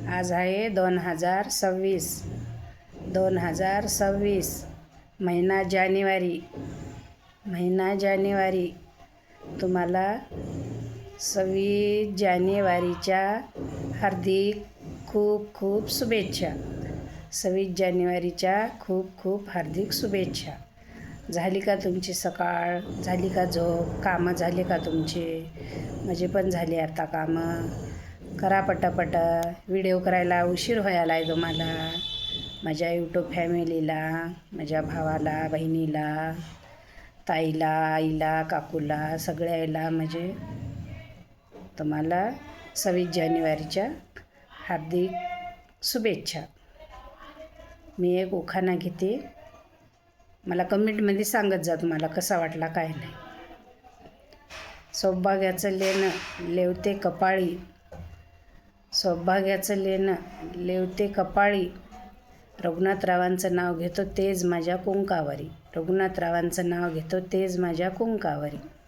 आज आहे 2026 महिना जानेवारी तुम्हाला 26 जानेवारीच्या हार्दिक खूप खूप शुभेच्छा. 26 जानेवारीच्या खूप हार्दिक शुभेच्छा. झाली का तुमची सकाळ? झाली का झोप? कामं झाले का तुमचे? माझे पण झाले आता कामं. करा पटापट. व्हिडिओ करायला उशीर व्हायला आहे तुम्हाला. माझ्या यूट्यूब फॅमिलीला, माझ्या भावाला, बहिणीला, ताईला, आईला, काकूला, सगळ्याला म्हणजे तुम्हाला 26 जानेवारीच्या हार्दिक शुभेच्छा. मी एक उखाणा घेते, मला कमेंटमध्ये सांगत जा तुम्हाला कसा वाटला काय नाही. सौभाग्याचं लेणं लेवते कपाळी, रघुनाथरावांचं नाव घेतो तेज माझ्या कुंकावरी.